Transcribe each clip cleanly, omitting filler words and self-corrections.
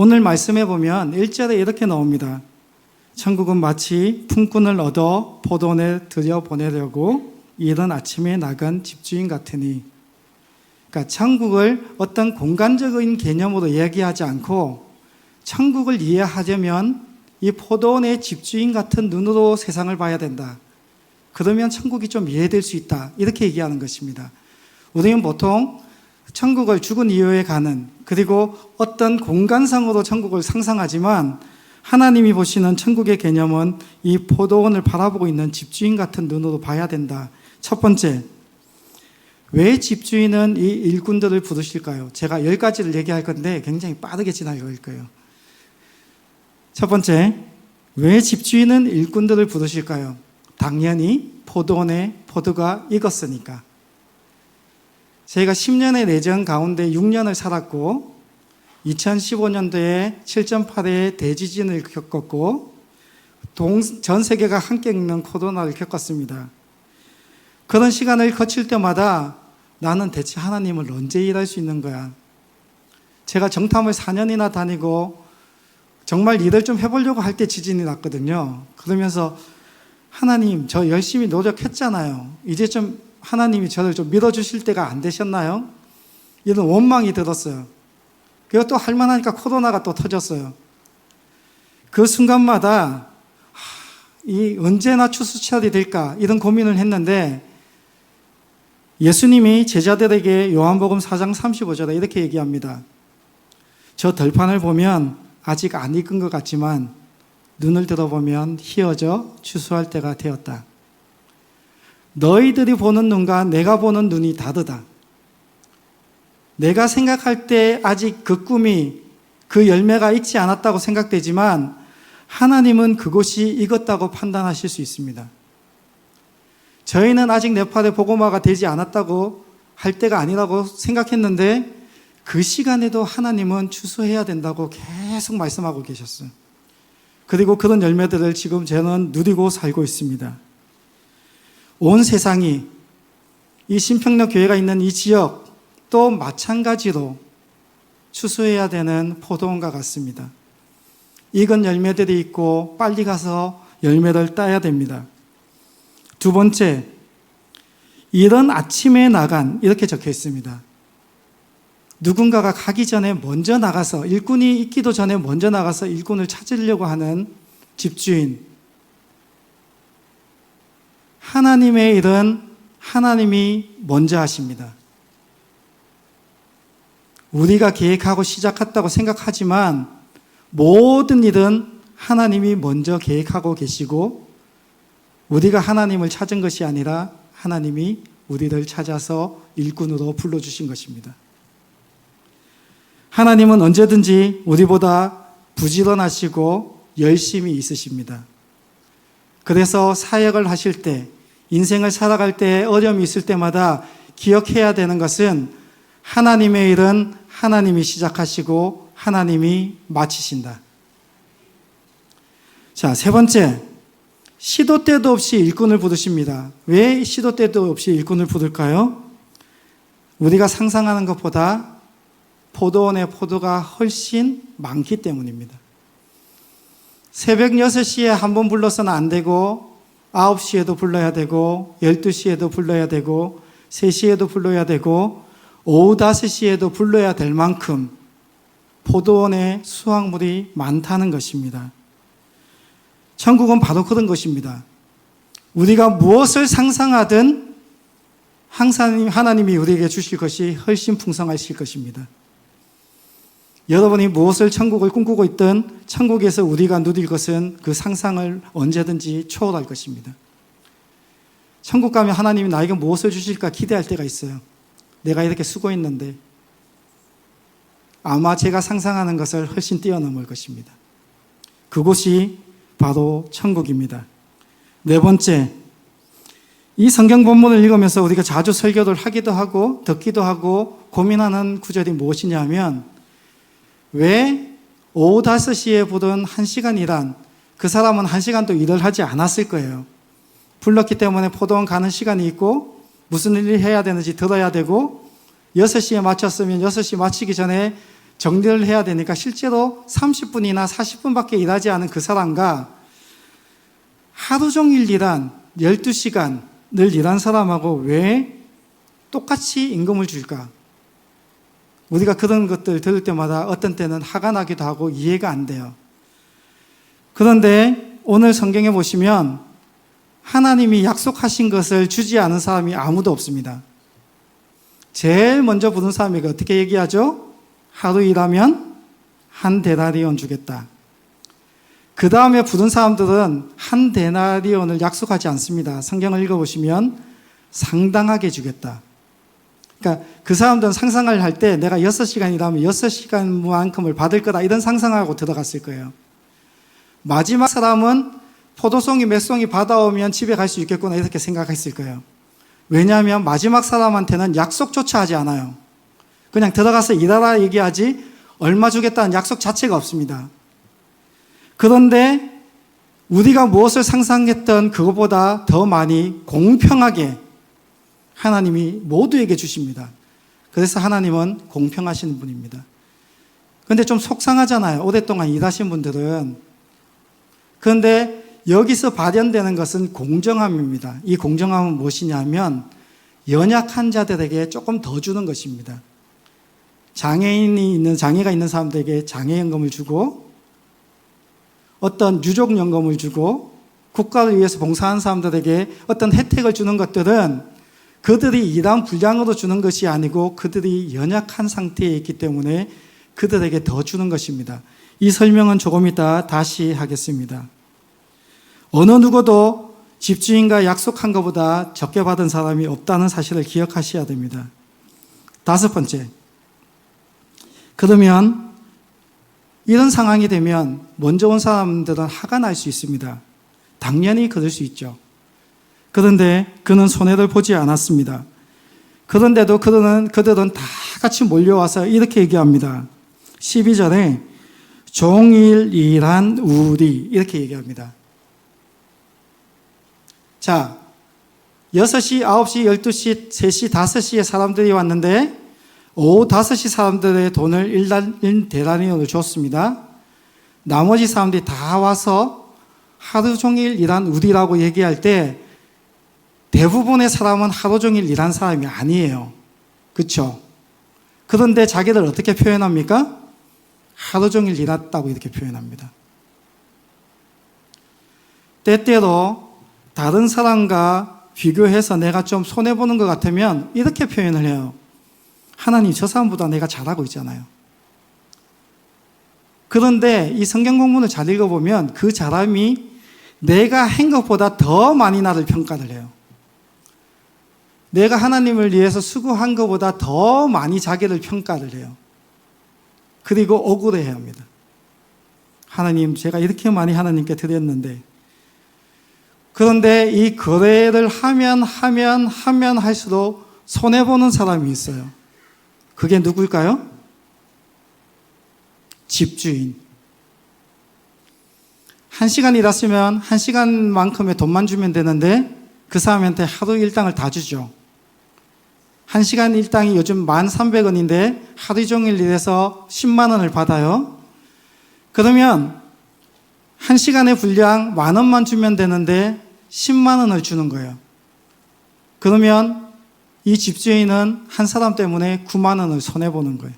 오늘 말씀해 보면 1절에 이렇게 나옵니다. 천국은 마치 품꾼을 얻어 포도원에 들여보내려고 이른 아침에 나간 집주인 같으니, 그러니까 천국을 어떤 공간적인 개념으로 이야기하지 않고 천국을 이해하려면 이 포도원의 집주인 같은 눈으로 세상을 봐야 된다. 그러면 천국이 좀 이해될 수 있다. 이렇게 얘기하는 것입니다. 우리는 보통 천국을 죽은 이후에 가는, 그리고 어떤 공간상으로 천국을 상상하지만 하나님이 보시는 천국의 개념은 이 포도원을 바라보고 있는 집주인 같은 눈으로 봐야 된다. 첫 번째, 왜 집주인은 이 일꾼들을 부르실까요? 제가 10가지를 얘기할 건데 굉장히 빠르게 지나갈 거예요. 첫 번째, 왜 집주인은 일꾼들을 부르실까요? 당연히 포도원에 포도가 익었으니까. 제가 10년의 내전 가운데 6년을 살았고 2015년도에 7.8의 대지진을 겪었고 전 세계가 함께 겪는 코로나를 겪었습니다. 그런 시간을 거칠 때마다 나는 대체 하나님을 언제 일할 수 있는 거야? 제가 정탐을 4년이나 다니고 정말 일을 좀 해보려고 할 때 지진이 났거든요. 그러면서 하나님, 저 열심히 노력했잖아요. 이제 좀 하나님이 저를 좀 믿어주실 때가 안 되셨나요? 이런 원망이 들었어요. 그리고 또 할만하니까 코로나가 또 터졌어요. 그 순간마다 언제나 추수철이 될까 이런 고민을 했는데 예수님이 제자들에게 요한복음 4장 35절에 이렇게 얘기합니다. 저 들판을 보면 아직 안 익은 것 같지만 눈을 들어보면 희어져 추수할 때가 되었다. 너희들이 보는 눈과 내가 보는 눈이 다르다. 내가 생각할 때 아직 그 꿈이, 그 열매가 익지 않았다고 생각되지만 하나님은 그곳이 익었다고 판단하실 수 있습니다. 저희는 아직 네팔에 복음화가 되지 않았다고 할 때가 아니라고 생각했는데 그 시간에도 하나님은 추수해야 된다고 계속 말씀하고 계셨어요. 그리고 그런 열매들을 지금 저는 누리고 살고 있습니다. 온 세상이 이 신평력 교회가 있는 이 지역 또 마찬가지로 추수해야 되는 포도원과 같습니다. 익은 열매들이 있고 빨리 가서 열매를 따야 됩니다. 두 번째, 이른 아침에 나간, 이렇게 적혀 있습니다. 누군가가 가기 전에 먼저 나가서, 일꾼이 있기도 전에 먼저 나가서 일꾼을 찾으려고 하는 집주인. 하나님의 일은 하나님이 먼저 하십니다. 우리가 계획하고 시작했다고 생각하지만 모든 일은 하나님이 먼저 계획하고 계시고 우리가 하나님을 찾은 것이 아니라 하나님이 우리를 찾아서 일꾼으로 불러주신 것입니다. 하나님은 언제든지 우리보다 부지런하시고 열심히 있으십니다. 그래서 사역을 하실 때, 인생을 살아갈 때 어려움이 있을 때마다 기억해야 되는 것은 하나님의 일은 하나님이 시작하시고 하나님이 마치신다. 자, 세 번째, 시도 때도 없이 일꾼을 부르십니다. 왜 시도 때도 없이 일꾼을 부를까요? 우리가 상상하는 것보다 포도원의 포도가 훨씬 많기 때문입니다. 새벽 6시에 한 번 불러서는 안 되고 9시에도 불러야 되고 12시에도 불러야 되고 3시에도 불러야 되고 오후 5시에도 불러야 될 만큼 포도원에 수확물이 많다는 것입니다. 천국은 바로 그런 것입니다. 우리가 무엇을 상상하든 항상 하나님이 우리에게 주실 것이 훨씬 풍성하실 것입니다. 여러분이 무엇을 천국을 꿈꾸고 있든 천국에서 우리가 누릴 것은 그 상상을 언제든지 초월할 것입니다. 천국 가면 하나님이 나에게 무엇을 주실까 기대할 때가 있어요. 내가 이렇게 수고했는데 아마 제가 상상하는 것을 훨씬 뛰어넘을 것입니다. 그곳이 바로 천국입니다. 네 번째, 이 성경 본문을 읽으면서 우리가 자주 설교를 하기도 하고 듣기도 하고 고민하는 구절이 무엇이냐 하면 왜 오후 5시에 부른 1시간 일한 그 사람은 1시간도 일을 하지 않았을 거예요. 불렀기 때문에 포도원 가는 시간이 있고 무슨 일을 해야 되는지 들어야 되고 6시에 마쳤으면 6시 마치기 전에 정리를 해야 되니까 실제로 30분이나 40분밖에 일하지 않은 그 사람과 하루 종일 일한 12시간을 일한 사람하고 왜 똑같이 임금을 줄까? 우리가 그런 것들 들을 때마다 어떤 때는 화가 나기도 하고 이해가 안 돼요. 그런데 오늘 성경에 보시면 하나님이 약속하신 것을 주지 않은 사람이 아무도 없습니다. 제일 먼저 부른 사람이 어떻게 얘기하죠? 하루 일하면 한 데나리온 주겠다. 그 다음에 부른 사람들은 한 데나리온을 약속하지 않습니다. 성경을 읽어보시면 상당하게 주겠다. 그러니까 그 사람들은 상상을 할 때 내가 6시간 일하면 6시간만큼을 받을 거다 이런 상상하고 들어갔을 거예요. 마지막 사람은 포도송이 몇 송이 받아오면 집에 갈 수 있겠구나 이렇게 생각했을 거예요. 왜냐하면 마지막 사람한테는 약속조차 하지 않아요. 그냥 들어가서 일하라 얘기하지 얼마 주겠다는 약속 자체가 없습니다. 그런데 우리가 무엇을 상상했던 그것보다 더 많이 공평하게 하나님이 모두에게 주십니다. 그래서 하나님은 공평하신 분입니다. 그런데 좀 속상하잖아요. 오랫동안 일하신 분들은. 그런데 여기서 발현되는 것은 공정함입니다. 이 공정함은 무엇이냐면 연약한 자들에게 조금 더 주는 것입니다. 장애가 있는 사람들에게 장애연금을 주고 어떤 유족연금을 주고 국가를 위해서 봉사하는 사람들에게 어떤 혜택을 주는 것들은 그들이 일한 분량으로 주는 것이 아니고 그들이 연약한 상태에 있기 때문에 그들에게 더 주는 것입니다. 이 설명은 조금 이따 다시 하겠습니다. 어느 누구도 집주인과 약속한 것보다 적게 받은 사람이 없다는 사실을 기억하셔야 됩니다. 5번째, 그러면 이런 상황이 되면 먼저 온 사람들은 화가 날 수 있습니다. 당연히 그럴 수 있죠. 그런데 그는 손해를 보지 않았습니다. 그런데도 그들은 다 같이 몰려와서 이렇게 얘기합니다. 12절에 종일 일한 우리 이렇게 얘기합니다. 자, 6시, 9시, 12시, 3시, 5시에 사람들이 왔는데 오후 5시 사람들의 돈을 1데나리온을 줬습니다. 나머지 사람들이 다 와서 하루 종일 일한 우리라고 얘기할 때 대부분의 사람은 하루 종일 일한 사람이 아니에요. 그렇죠? 그런데 자기들 어떻게 표현합니까? 하루 종일 일했다고 이렇게 표현합니다. 때때로 다른 사람과 비교해서 내가 좀 손해보는 것 같으면 이렇게 표현을 해요. 하나님, 저 사람보다 내가 잘하고 있잖아요. 그런데 이 성경 본문을 잘 읽어보면 그 사람이 내가 한 것보다 더 많이 나를 평가를 해요. 내가 하나님을 위해서 수고한 것보다 더 많이 자기를 평가를 해요. 그리고 억울해야 합니다. 하나님, 제가 이렇게 많이 하나님께 드렸는데. 그런데 이 거래를 하면 할수록 손해보는 사람이 있어요. 그게 누굴까요? 집주인. 1시간 일했으면 1시간만큼의 돈만 주면 되는데 그 사람한테 하루 일당을 다 주죠. 1시간 일당이 요즘 1,300원인데 하루 종일 일해서 10만 원을 받아요. 그러면 1시간의 분량 10,000원만 주면 되는데 10만 원을 주는 거예요. 그러면 이 집주인은 한 사람 때문에 9만 원을 손해보는 거예요.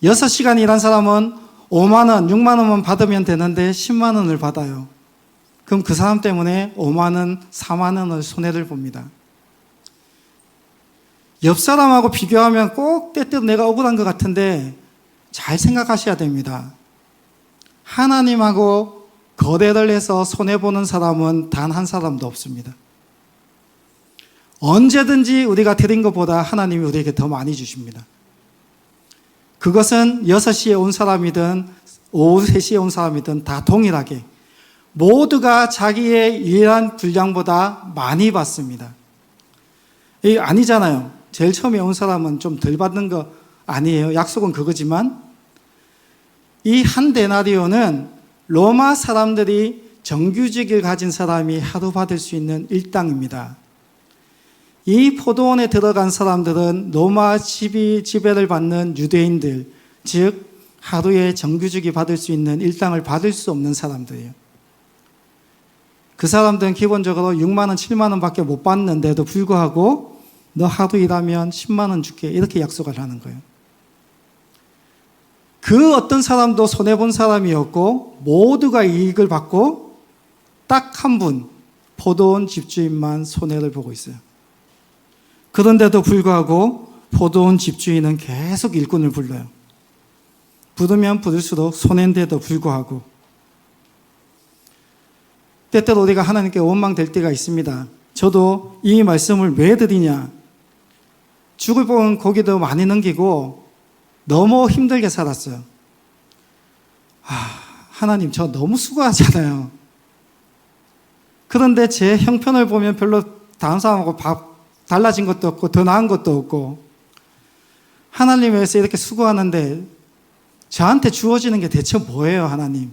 6시간 일한 사람은 5만 원, 6만 원만 받으면 되는데 10만 원을 받아요. 그럼 그 사람 때문에 5만 원, 4만 원을 손해를 봅니다. 옆 사람하고 비교하면 꼭 때때로 내가 억울한 것 같은데 잘 생각하셔야 됩니다. 하나님하고 거래를 해서 손해보는 사람은 단 한 사람도 없습니다. 언제든지 우리가 드린 것보다 하나님이 우리에게 더 많이 주십니다. 그것은 6시에 온 사람이든 오후 3시에 온 사람이든 다 동일하게 모두가 자기의 일한 분량보다 많이 받습니다. 이게 아니잖아요. 제일 처음에 온 사람은 좀 덜 받는 거 아니에요. 약속은 그거지만 이 한 데나리온은 로마 사람들이 정규직을 가진 사람이 하루 받을 수 있는 일당입니다. 이 포도원에 들어간 사람들은 로마 지배를 받는 유대인들, 즉 하루에 정규직이 받을 수 있는 일당을 받을 수 없는 사람들이에요. 그 사람들은 기본적으로 6만 원, 7만 원밖에 못 받는데도 불구하고 너 하루 일하면 10만 원 줄게 이렇게 약속을 하는 거예요. 그 어떤 사람도 손해본 사람이었고 모두가 이익을 받고 딱 한 분, 포도원 집주인만 손해를 보고 있어요. 그런데도 불구하고 포도원 집주인은 계속 일꾼을 불러요. 부르면 부를수록 손해인데도 불구하고. 때때로 우리가 하나님께 원망될 때가 있습니다. 저도 이 말씀을 왜 드리냐. 죽을 뻔 고기도 많이 넘기고 너무 힘들게 살았어요. 하나님 저 너무 수고하잖아요. 그런데 제 형편을 보면 별로 다른 사람하고 달라진 것도 없고 더 나은 것도 없고 하나님 위해서 이렇게 수고하는데 저한테 주어지는 게 대체 뭐예요, 하나님?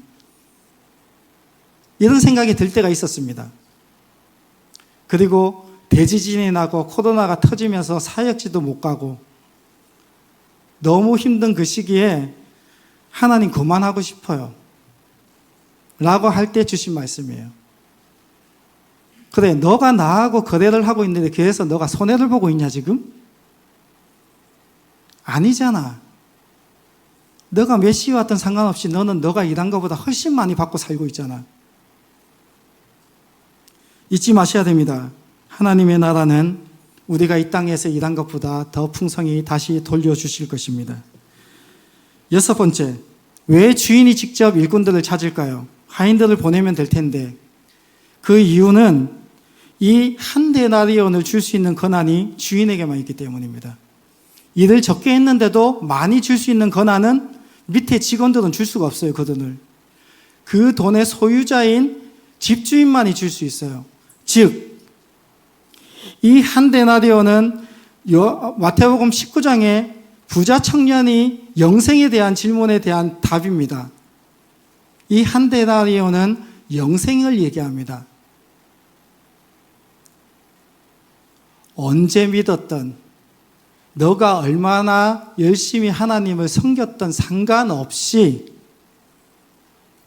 이런 생각이 들 때가 있었습니다. 그리고 대지진이 나고 코로나가 터지면서 사역지도 못 가고 너무 힘든 그 시기에 하나님 그만하고 싶어요. 라고 할 때 주신 말씀이에요. 그래, 너가 나하고 거래를 하고 있는데 그래서 너가 손해를 보고 있냐 지금? 아니잖아. 너가 몇 시에 왔든 상관없이 너는 너가 일한 것보다 훨씬 많이 받고 살고 있잖아. 잊지 마셔야 됩니다. 하나님의 나라는 우리가 이 땅에서 일한 것보다 더 풍성히 다시 돌려주실 것입니다. 6번째, 왜 주인이 직접 일꾼들을 찾을까요? 하인들을 보내면 될 텐데 그 이유는 이 한 데나리온을 줄 수 있는 권한이 주인에게만 있기 때문입니다. 일을 적게 했는데도 많이 줄 수 있는 권한은 밑에 직원들은 줄 수가 없어요. 그 돈을. 그 돈의 소유자인 집주인만이 줄 수 있어요. 즉, 이 한 데나리온은 마태복음 19장에 부자 청년이 영생에 대한 질문에 대한 답입니다. 이 한 데나리온은 영생을 얘기합니다. 언제 믿었던, 너가 얼마나 열심히 하나님을 섬겼던 상관없이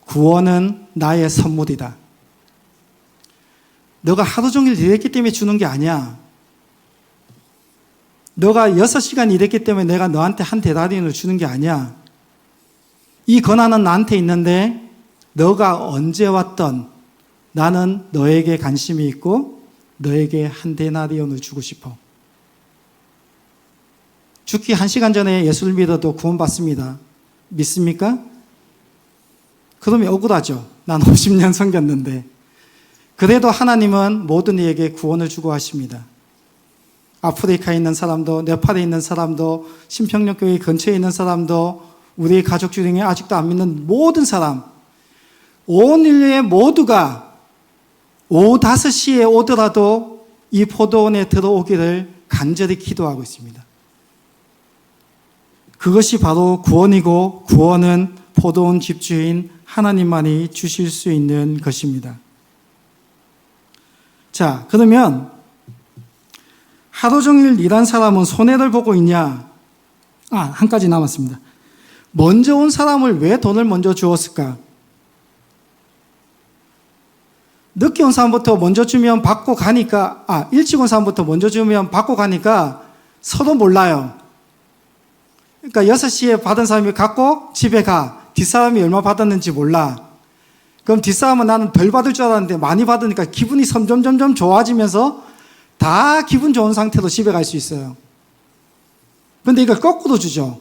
구원은 나의 선물이다. 너가 하루 종일 일했기 때문에 주는 게 아니야. 너가 6시간 일했기 때문에 내가 너한테 한 데나리온을 주는 게 아니야. 이 권한은 나한테 있는데 너가 언제 왔던 나는 너에게 관심이 있고 너에게 한 데나리온을 주고 싶어. 죽기 1시간 전에 예수를 믿어도 구원받습니다. 믿습니까? 그러면 억울하죠. 난 50년 섬겼는데. 그래도 하나님은 모든 이에게 구원을 주고 하십니다. 아프리카에 있는 사람도, 네팔에 있는 사람도, 신평역교회 근처에 있는 사람도, 우리의 가족 중에 아직도 안 믿는 모든 사람, 온 인류의 모두가 오후 5시에 오더라도 이 포도원에 들어오기를 간절히 기도하고 있습니다. 그것이 바로 구원이고 구원은 포도원 집주인 하나님만이 주실 수 있는 것입니다. 자, 그러면 하루 종일 일한 사람은 손해를 보고 있냐? 한 가지 남았습니다. 먼저 온 사람을 왜 돈을 먼저 주었을까? 늦게 온 사람부터 먼저 주면 받고 가니까, 일찍 온 사람부터 먼저 주면 받고 가니까 서로 몰라요. 그러니까 6시에 받은 사람이 갖고 집에 가. 뒷사람이 얼마 받았는지 몰라. 그럼 뒷사람은 나는 덜 받을 줄 알았는데 많이 받으니까 기분이 점점 좋아지면서 다 기분 좋은 상태로 집에 갈 수 있어요. 그런데 이걸 거꾸로 주죠.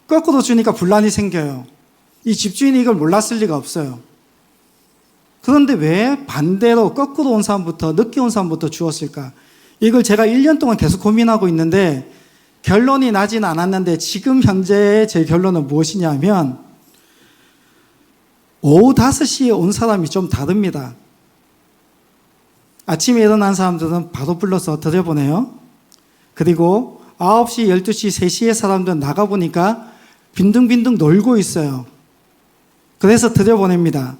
거꾸로 주니까 분란이 생겨요. 이 집주인이 이걸 몰랐을 리가 없어요. 그런데 왜 반대로 거꾸로 온 사람부터, 늦게 온 사람부터 주었을까? 이걸 제가 1년 동안 계속 고민하고 있는데 결론이 나진 않았는데 지금 현재의 제 결론은 무엇이냐면 오후 5시에 온 사람이 좀 다릅니다. 아침에 일어난 사람들은 바로 불러서 들여보내요. 그리고 9시, 12시, 3시에 사람들은 나가보니까 빈둥빈둥 놀고 있어요. 그래서 들여보냅니다.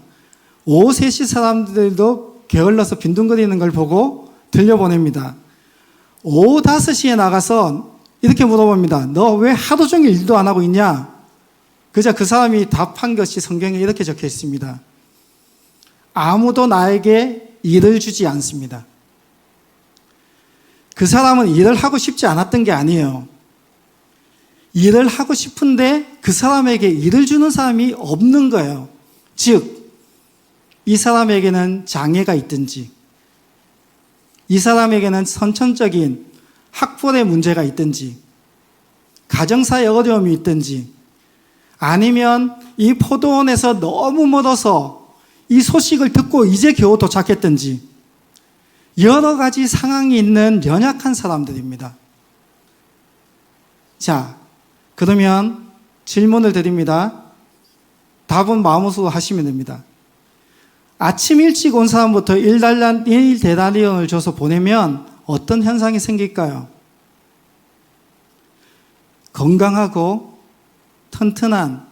오후 3시 사람들도 게을러서 빈둥거리는 걸 보고 들려보냅니다. 오후 5시에 나가서 이렇게 물어봅니다. 너 왜 하루 종일 일도 안 하고 있냐? 그저 그 사람이 답한 것이 성경에 이렇게 적혀 있습니다. 아무도 나에게 일을 주지 않습니다. 그 사람은 일을 하고 싶지 않았던 게 아니에요. 일을 하고 싶은데 그 사람에게 일을 주는 사람이 없는 거예요. 즉, 이 사람에게는 장애가 있든지, 이 사람에게는 선천적인 학벌의 문제가 있든지, 가정사의 어려움이 있든지, 아니면 이 포도원에서 너무 멀어서 이 소식을 듣고 이제 겨우 도착했든지, 여러 가지 상황이 있는 연약한 사람들입니다. 자, 그러면 질문을 드립니다. 답은 마음으로 하시면 됩니다. 아침 일찍 온 사람부터 일 대나리온을 줘서 보내면 어떤 현상이 생길까요? 건강하고 튼튼한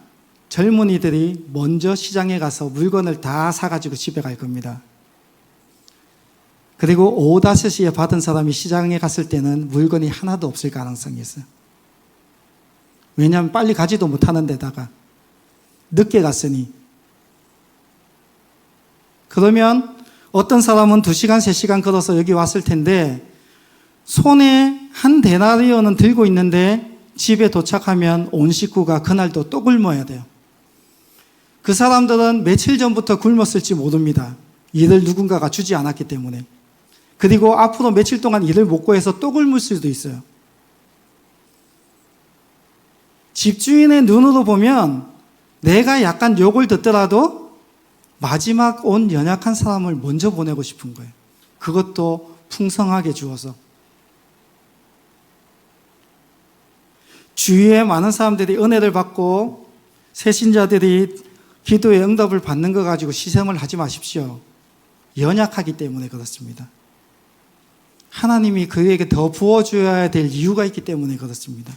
젊은이들이 먼저 시장에 가서 물건을 다 사가지고 집에 갈 겁니다. 그리고 오후 5시에 받은 사람이 시장에 갔을 때는 물건이 하나도 없을 가능성이 있어요. 왜냐하면 빨리 가지도 못하는 데다가 늦게 갔으니. 그러면 어떤 사람은 2시간, 3시간 걸어서 여기 왔을 텐데 손에 한 데나리온은 들고 있는데 집에 도착하면 온 식구가 그날도 또 굶어야 돼요. 그 사람들은 며칠 전부터 굶었을지 모릅니다. 일을 누군가가 주지 않았기 때문에. 그리고 앞으로 며칠 동안 일을 못 구해서 또 굶을 수도 있어요. 집주인의 눈으로 보면 내가 약간 욕을 듣더라도 마지막 온 연약한 사람을 먼저 보내고 싶은 거예요. 그것도 풍성하게 주어서. 주위에 많은 사람들이 은혜를 받고 새신자들이 기도의 응답을 받는 거 가지고 시샘을 하지 마십시오. 연약하기 때문에 그렇습니다. 하나님이 그에게 더 부어줘야 될 이유가 있기 때문에 그렇습니다.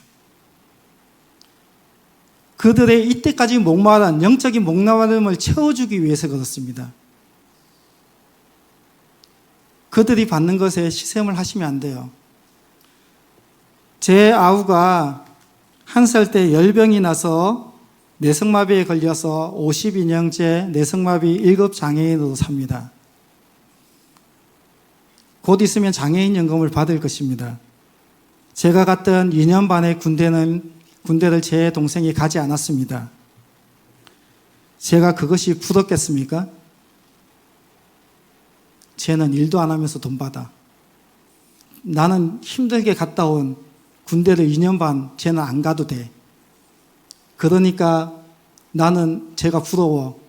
그들의 이때까지 목마른 영적인 목마름을 채워주기 위해서 그렇습니다. 그들이 받는 것에 시샘을 하시면 안 돼요. 제 아우가 1살 때 열병이 나서 내성마비에 걸려서 52년째 내성마비 1급 장애인으로 삽니다. 곧 있으면 장애인 연금을 받을 것입니다. 제가 갔던 2년 반의 군대를 제 동생이 가지 않았습니다. 제가 그것이 부럽겠습니까? 쟤는 일도 안 하면서 돈 받아. 나는 힘들게 갔다 온 군대를 2년 반 쟤는 안 가도 돼. 그러니까 나는 제가 부러워.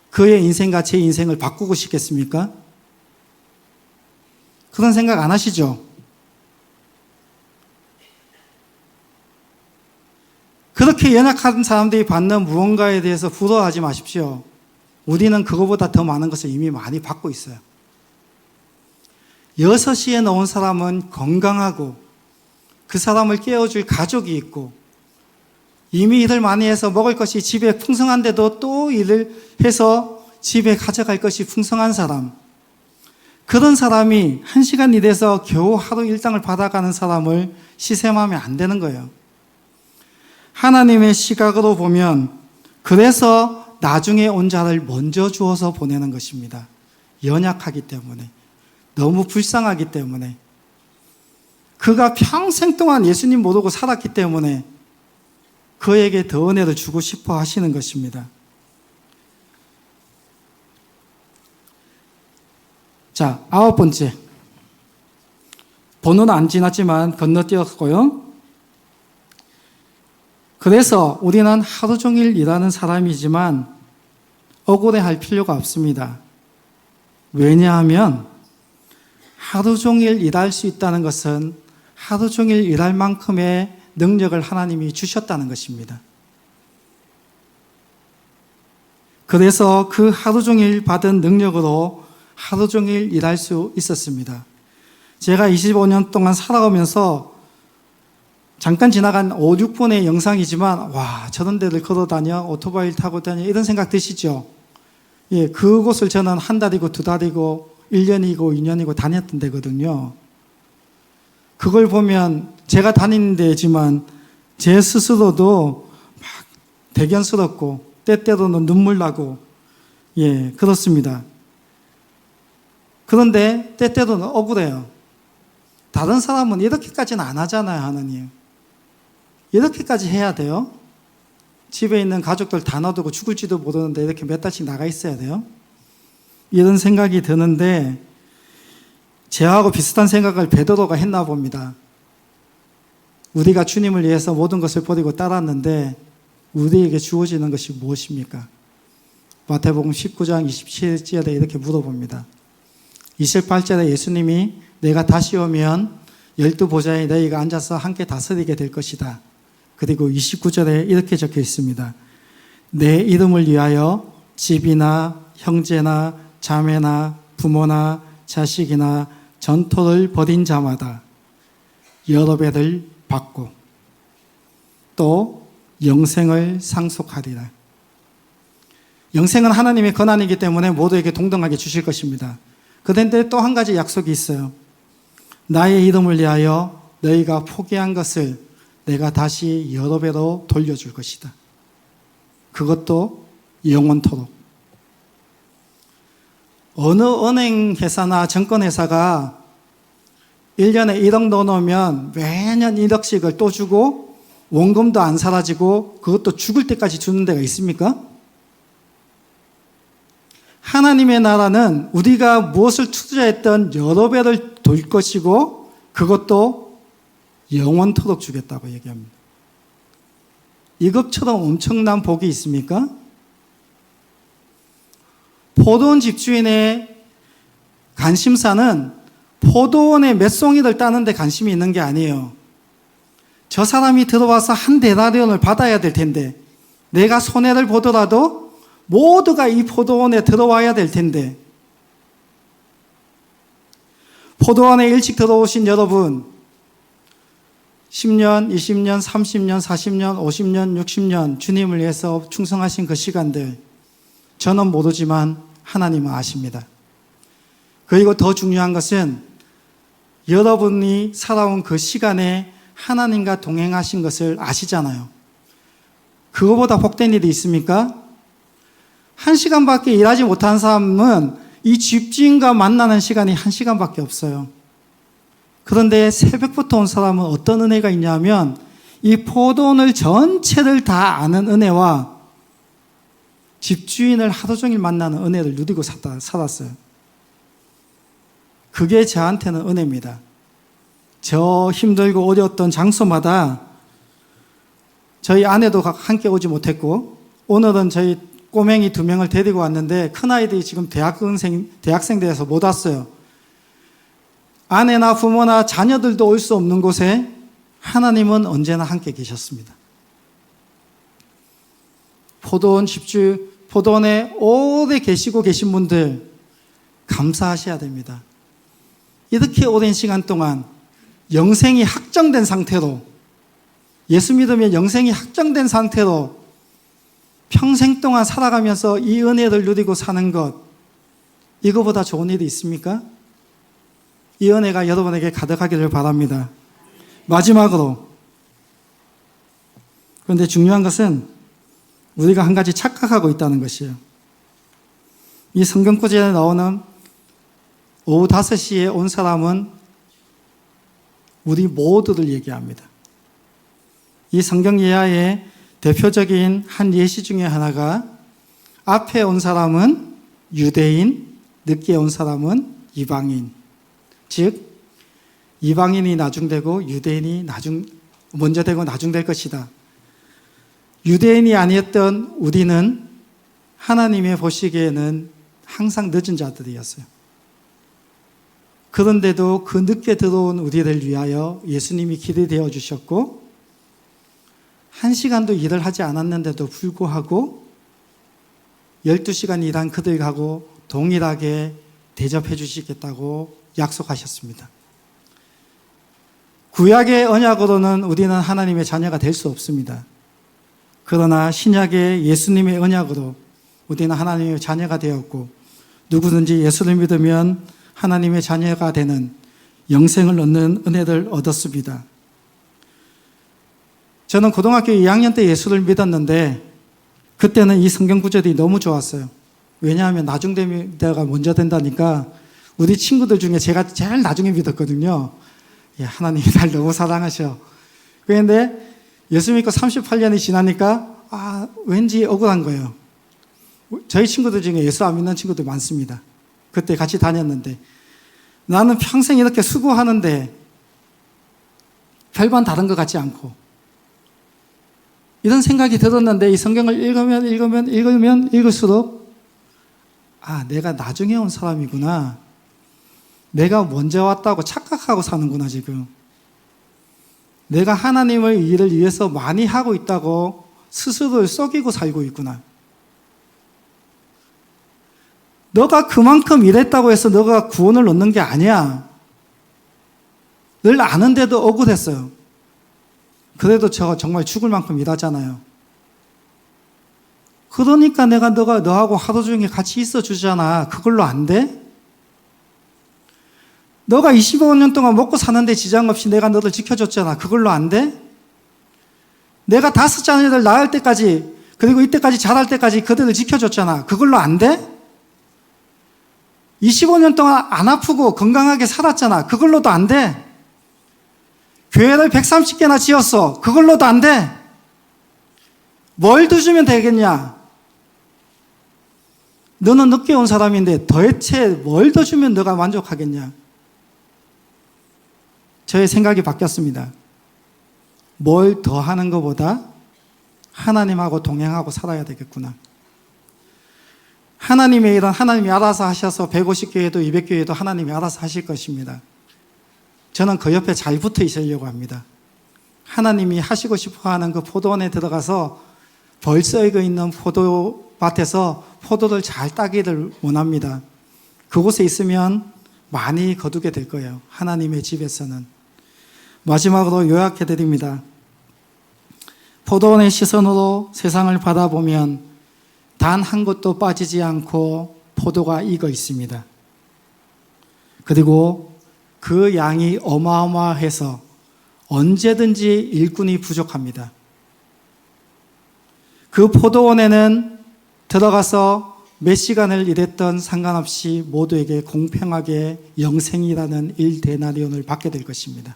그의 인생과 제 인생을 바꾸고 싶겠습니까? 그런 생각 안 하시죠? 그렇게 연약한 사람들이 받는 무언가에 대해서 부러워하지 마십시오. 우리는 그거보다 더 많은 것을 이미 많이 받고 있어요. 6시에 나온 사람은 건강하고 그 사람을 깨워줄 가족이 있고 이미 일을 많이 해서 먹을 것이 집에 풍성한데도 또 일을 해서 집에 가져갈 것이 풍성한 사람, 그런 사람이 1시간 일해서 겨우 하루 일당을 받아가는 사람을 시샘하면 안 되는 거예요. 하나님의 시각으로 보면 그래서 나중에 온 자를 먼저 주어서 보내는 것입니다. 연약하기 때문에, 너무 불쌍하기 때문에, 그가 평생 동안 예수님 모르고 살았기 때문에 그에게 더 은혜를 주고 싶어 하시는 것입니다. 자, 9번째. 번호는 안 지났지만 건너뛰었고요. 그래서 우리는 하루 종일 일하는 사람이지만 억울해할 필요가 없습니다. 왜냐하면 하루 종일 일할 수 있다는 것은 하루 종일 일할 만큼의 능력을 하나님이 주셨다는 것입니다. 그래서 그 하루 종일 받은 능력으로 하루 종일 일할 수 있었습니다. 제가 25년 동안 살아오면서 잠깐 지나간 5, 6분의 영상이지만 와, 저런 데를 걸어다녀, 오토바이를 타고 다녀, 이런 생각 드시죠? 예, 그곳을 저는 한 달이고 2달이고 1년이고 2년이고 다녔던 데거든요. 그걸 보면 제가 다니는 데지만 제 스스로도 막 대견스럽고 때때로는 눈물 나고 그렇습니다. 그런데 때때로는 억울해요. 다른 사람은 이렇게까지는 안 하잖아요, 하나님. 이렇게까지 해야 돼요? 집에 있는 가족들 다 놔두고 죽을지도 모르는데 이렇게 몇 달씩 나가 있어야 돼요? 이런 생각이 드는데 저하고 비슷한 생각을 베드로가 했나 봅니다. 우리가 주님을 위해서 모든 것을 버리고 따랐는데 우리에게 주어지는 것이 무엇입니까? 마태복음 19장 27절에 이렇게 물어봅니다. 28절에 예수님이 내가 다시 오면 12보좌에 너희가 앉아서 함께 다스리게 될 것이다. 그리고 29절에 이렇게 적혀 있습니다. 내 이름을 위하여 집이나 형제나 자매나 부모나 자식이나 전토를 벌인 자마다 여러 배를 받고 또 영생을 상속하리라. 영생은 하나님의 권한이기 때문에 모두에게 동등하게 주실 것입니다. 그런데 또 한 가지 약속이 있어요. 나의 이름을 위하여 너희가 포기한 것을 내가 다시 여러 배로 돌려줄 것이다. 그것도 영원토록. 어느 은행회사나 증권회사가 1년에 1억 넣어놓으면 매년 1억씩을 또 주고 원금도 안 사라지고 그것도 죽을 때까지 주는 데가 있습니까? 하나님의 나라는 우리가 무엇을 투자했던 여러 배를 돌 것이고 그것도 영원토록 주겠다고 얘기합니다. 이것처럼 엄청난 복이 있습니까? 포도원 집주인의 관심사는 포도원의 몇 송이를 따는 데 관심이 있는 게 아니에요. 저 사람이 들어와서 한 데나리온을 받아야 될 텐데 내가 손해를 보더라도 모두가 이 포도원에 들어와야 될 텐데 포도원에 일찍 들어오신 여러분 10년, 20년, 30년, 40년, 50년, 60년 주님을 위해서 충성하신 그 시간들 저는 모르지만 하나님은 아십니다. 그리고 더 중요한 것은 여러분이 살아온 그 시간에 하나님과 동행하신 것을 아시잖아요. 그거보다 복된 일이 있습니까? 1시간밖에 일하지 못한 사람은 이 집주인과 만나는 시간이 1시간밖에 없어요. 그런데 새벽부터 온 사람은 어떤 은혜가 있냐면 이 포도원을 전체를 다 아는 은혜와 집주인을 하루 종일 만나는 은혜를 누리고 살았어요. 그게 저한테는 은혜입니다. 저 힘들고 어려웠던 장소마다 저희 아내도 함께 오지 못했고 오늘은 저희 꼬맹이 2명을 데리고 왔는데 큰아이들이 지금 대학생들에서 못 왔어요. 아내나 부모나 자녀들도 올 수 없는 곳에 하나님은 언제나 함께 계셨습니다. 포도원에 오래 계시고 계신 분들 감사하셔야 됩니다. 이렇게 오랜 시간 동안 영생이 확정된 상태로 예수 믿으면 영생이 확정된 상태로 평생 동안 살아가면서 이 은혜를 누리고 사는 것 이거보다 좋은 일이 있습니까? 이 은혜가 여러분에게 가득하기를 바랍니다. 마지막으로 그런데 중요한 것은 우리가 한 가지 착각하고 있다는 것이에요. 이 성경구절에 나오는 오후 5시에 온 사람은 우리 모두를 얘기합니다. 이 성경 예화의 대표적인 한 예시 중에 하나가 앞에 온 사람은 유대인, 늦게 온 사람은 이방인. 즉 이방인이 나중되고 유대인이 먼저 되고 나중될 것이다. 유대인이 아니었던 우리는 하나님의 보시기에는 항상 늦은 자들이었어요. 그런데도 그 늦게 들어온 우리를 위하여 예수님이 길이 되어 주셨고 1시간도 일을 하지 않았는데도 불구하고 12시간 일한 그들하고 동일하게 대접해 주시겠다고 약속하셨습니다. 구약의 언약으로는 우리는 하나님의 자녀가 될 수 없습니다. 그러나 신약의 예수님의 언약으로 우리는 하나님의 자녀가 되었고 누구든지 예수를 믿으면 하나님의 자녀가 되는 영생을 얻는 은혜를 얻었습니다. 저는 고등학교 2학년 때 예수를 믿었는데 그때는 이 성경 구절이 너무 좋았어요. 왜냐하면 나중 되가 먼저 된다니까 우리 친구들 중에 제가 제일 나중에 믿었거든요. 하나님이 날 너무 사랑하셔. 그런데 예수 믿고 38년이 지나니까 왠지 억울한 거예요. 저희 친구들 중에 예수 안 믿는 친구들 많습니다. 그때 같이 다녔는데 나는 평생 이렇게 수고하는데 별반 다른 것 같지 않고 이런 생각이 들었는데 이 성경을 읽으면 읽을수록 내가 나중에 온 사람이구나. 내가 먼저 왔다고 착각하고 사는구나 지금. 내가 하나님의 일을 위해서 많이 하고 있다고 스스로를 속이고 살고 있구나. 너가 그만큼 일했다고 해서 너가 구원을 얻는 게 아니야. 늘 아는데도 억울했어요. 그래도 저 정말 죽을 만큼 일하잖아요. 그러니까 내가 너하고 하루 종일 같이 있어 주잖아. 그걸로 안 돼? 너가 25년 동안 먹고 사는데 지장 없이 내가 너를 지켜줬잖아. 그걸로 안 돼? 내가 5 자녀들 낳을 때까지 그리고 이때까지 자랄 때까지 그들을 지켜줬잖아. 그걸로 안 돼? 25년 동안 안 아프고 건강하게 살았잖아. 그걸로도 안 돼? 교회를 130개나 지었어. 그걸로도 안 돼? 뭘 더 주면 되겠냐? 너는 늦게 온 사람인데 도대체 뭘 더 주면 너가 만족하겠냐? 저의 생각이 바뀌었습니다. 뭘 더 하는 것보다 하나님하고 동행하고 살아야 되겠구나. 하나님의 일은 하나님이 알아서 하셔서 150교회도 200교회도 하나님이 알아서 하실 것입니다. 저는 그 옆에 잘 붙어 있으려고 합니다. 하나님이 하시고 싶어하는 그 포도원에 들어가서 벌써 익어 있는 포도밭에서 포도를 잘 따기를 원합니다. 그곳에 있으면 많이 거두게 될 거예요. 하나님의 집에서는. 마지막으로 요약해드립니다. 포도원의 시선으로 세상을 바라보면 단 한 곳도 빠지지 않고 포도가 익어 있습니다. 그리고 그 양이 어마어마해서 언제든지 일꾼이 부족합니다. 그 포도원에는 들어가서 몇 시간을 일했던 상관없이 모두에게 공평하게 영생이라는 1데나리온을 받게 될 것입니다.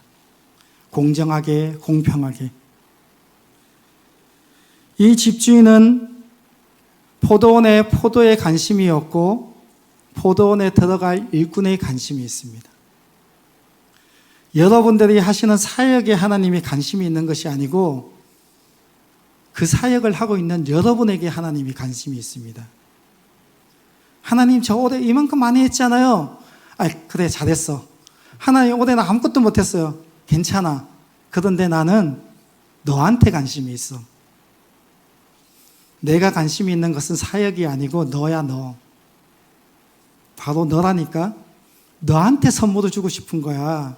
공정하게, 공평하게. 이 집주인은 포도원에 포도에 관심이 없고 포도원에 들어갈 일꾼에 관심이 있습니다. 여러분들이 하시는 사역에 하나님이 관심이 있는 것이 아니고 그 사역을 하고 있는 여러분에게 하나님이 관심이 있습니다. 하나님 저 올해 이만큼 많이 했잖아요. 그래 잘했어. 하나님 올해 나 아무것도 못했어요. 괜찮아. 그런데 나는 너한테 관심이 있어. 내가 관심이 있는 것은 사역이 아니고 너야 너. 바로 너라니까. 너한테 선물을 주고 싶은 거야.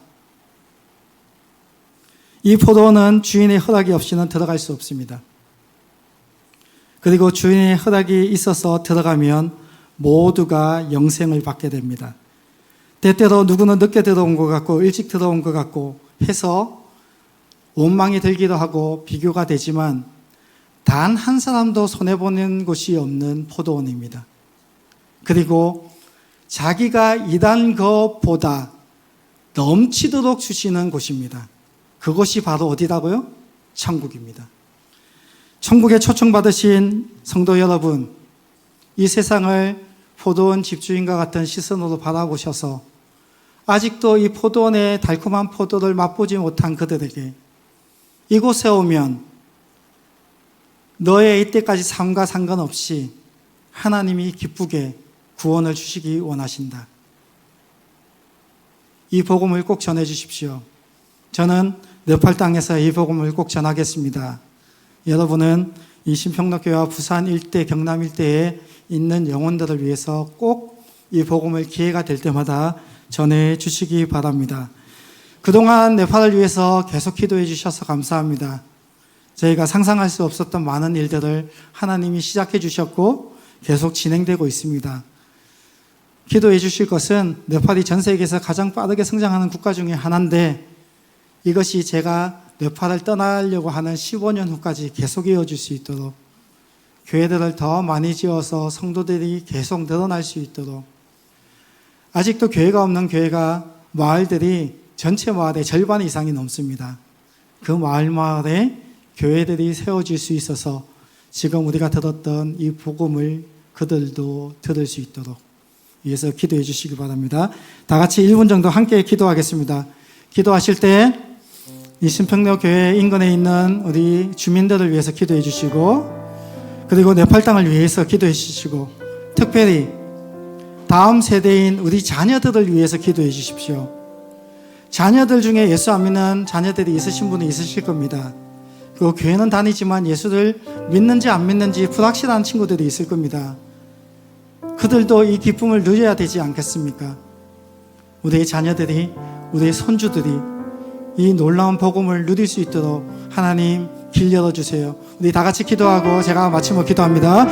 이 포도원은 주인의 허락이 없이는 들어갈 수 없습니다. 그리고 주인의 허락이 있어서 들어가면 모두가 영생을 받게 됩니다. 때때로 누구는 늦게 들어온 것 같고 일찍 들어온 것 같고 해서 원망이 들기도 하고 비교가 되지만 단 한 사람도 손해보는 곳이 없는 포도원입니다. 그리고 자기가 일한 것보다 넘치도록 주시는 곳입니다. 그것이 바로 어디라고요? 천국입니다. 천국에 초청받으신 성도 여러분, 이 세상을 포도원 집주인과 같은 시선으로 바라보셔서 아직도 이 포도원의 달콤한 포도를 맛보지 못한 그들에게 이곳에 오면 너의 이때까지 삶과 상관없이 하나님이 기쁘게 구원을 주시기 원하신다. 이 복음을 꼭 전해주십시오. 저는 네팔 땅에서 이 복음을 꼭 전하겠습니다. 여러분은 이 신평로교회와 부산 일대, 경남 일대에 있는 영혼들을 위해서 꼭 이 복음을 기회가 될 때마다 전해 주시기 바랍니다. 그동안 네팔을 위해서 계속 기도해 주셔서 감사합니다. 저희가 상상할 수 없었던 많은 일들을 하나님이 시작해 주셨고 계속 진행되고 있습니다. 기도해 주실 것은 네팔이 전 세계에서 가장 빠르게 성장하는 국가 중에 하나인데 이것이 제가 네팔을 떠나려고 하는 15년 후까지 계속 이어질 수 있도록 교회들을 더 많이 지어서 성도들이 계속 늘어날 수 있도록 아직도 교회가 없는 교회가 마을들이 전체 마을의 절반 이상이 넘습니다. 그 마을에 교회들이 세워질 수 있어서 지금 우리가 들었던 이 복음을 그들도 들을 수 있도록 위해서 기도해 주시기 바랍니다. 다 같이 1분 정도 함께 기도하겠습니다. 기도하실 때 이 신평로 교회 인근에 있는 우리 주민들을 위해서 기도해 주시고 그리고 네팔 땅을 위해서 기도해 주시고 특별히 다음 세대인 우리 자녀들을 위해서 기도해 주십시오. 자녀들 중에 예수 안 믿는 자녀들이 있으신 분이 있으실 겁니다. 그리고 교회는 다니지만 예수를 믿는지 안 믿는지 불확실한 친구들이 있을 겁니다. 그들도 이 기쁨을 누려야 되지 않겠습니까? 우리의 자녀들이, 우리의 손주들이 이 놀라운 복음을 누릴 수 있도록 하나님 길 열어주세요. 우리 다 같이 기도하고 제가 마치며 기도합니다.